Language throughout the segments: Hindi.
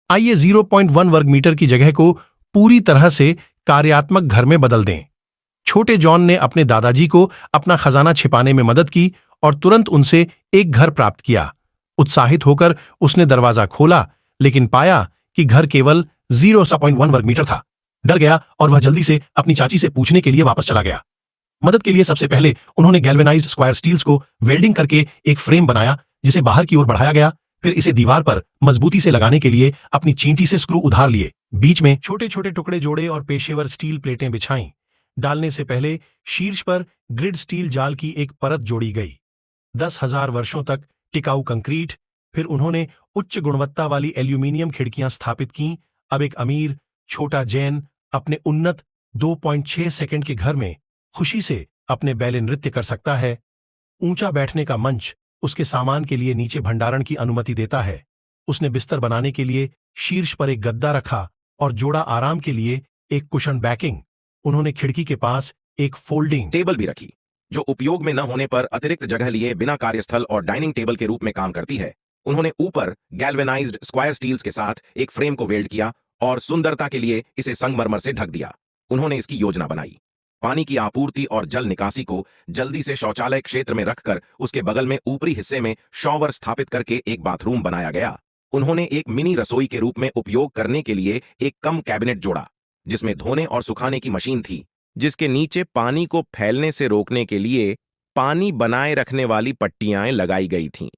आइए 0.1 वर्ग मीटर की जगह को पूरी तरह से कार्यात्मक घर में बदल दें। छोटे जॉन ने अपने दादाजी को अपना खजाना छिपाने में मदद की और तुरंत उनसे एक घर प्राप्त किया। उत्साहित होकर उसने दरवाजा खोला, लेकिन पाया कि घर केवल 0.1 वर्ग मीटर था। डर गया और वह जल्दी से अपनी चाची से पूछने के लिए वापस चला गया। मदद के लिए सबसे पहले उन्होंने गैल्वेनाइज्ड स्क्वायर स्टील्स को वेल्डिंग करके एक फ्रेम बनाया, जिसे बाहर की ओर बढ़ाया गया। फिर इसे दीवार पर मजबूती से लगाने के लिए अपनी चींटी से स्क्रू उधार लिए। बीच में छोटे छोटे टुकड़े जोड़े और पेशेवर स्टील प्लेटें बिछाईं। डालने से पहले शीर्ष पर ग्रिड स्टील जाल की एक परत जोड़ी गई। 10,000 वर्षों तक टिकाऊ कंक्रीट। फिर उन्होंने उच्च गुणवत्ता वाली एल्यूमीनियम खिड़कियां स्थापित कीं। अब एक अमीर छोटा जैन अपने उन्नत 2.6 सेकंड के घर में खुशी से अपने बैले नृत्य कर सकता है। ऊंचा बैठने का मंच उसके सामान के लिए नीचे भंडारण की अनुमति देता है। उसने बिस्तर बनाने के लिए शीर्ष पर एक गद्दा रखा और जोड़ा आराम के लिए एक कुशन बैकिंग। उन्होंने खिड़की के पास एक फोल्डिंग टेबल भी रखी, जो उपयोग में न होने पर अतिरिक्त जगह लिए बिना कार्यस्थल और डाइनिंग टेबल के रूप में काम करती है। उन्होंने ऊपर गैल्वेनाइज्ड स्क्वायर स्टील्स के साथ एक फ्रेम को वेल्ड किया और सुंदरता के लिए इसे संगमरमर से ढक दिया। उन्होंने इसकी योजना बनाई। पानी की आपूर्ति और जल निकासी को जल्दी से शौचालय क्षेत्र में रखकर उसके बगल में ऊपरी हिस्से में शॉवर स्थापित करके एक बाथरूम बनाया गया। उन्होंने एक मिनी रसोई के रूप में उपयोग करने के लिए एक कम कैबिनेट जोड़ा, जिसमें धोने और सुखाने की मशीन थी, जिसके नीचे पानी को फैलने से रोकने के लिए पानी बनाए रखने वाली पट्टियां लगाई गई थीं।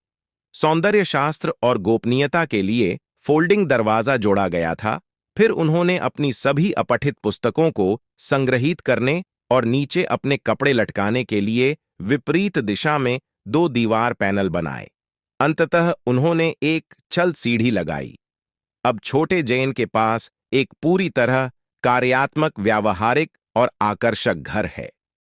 सौंदर्य शास्त्र और गोपनीयता के लिए फोल्डिंग दरवाजा जोड़ा गया था। फिर उन्होंने अपनी सभी अपठित पुस्तकों को संग्रहित करने और नीचे अपने कपड़े लटकाने के लिए विपरीत दिशा में 2 दीवार पैनल बनाए। अंततः उन्होंने एक चल सीढ़ी लगाई। अब छोटे जैन के पास एक पूरी तरह कार्यात्मक, व्यावहारिक और आकर्षक घर है।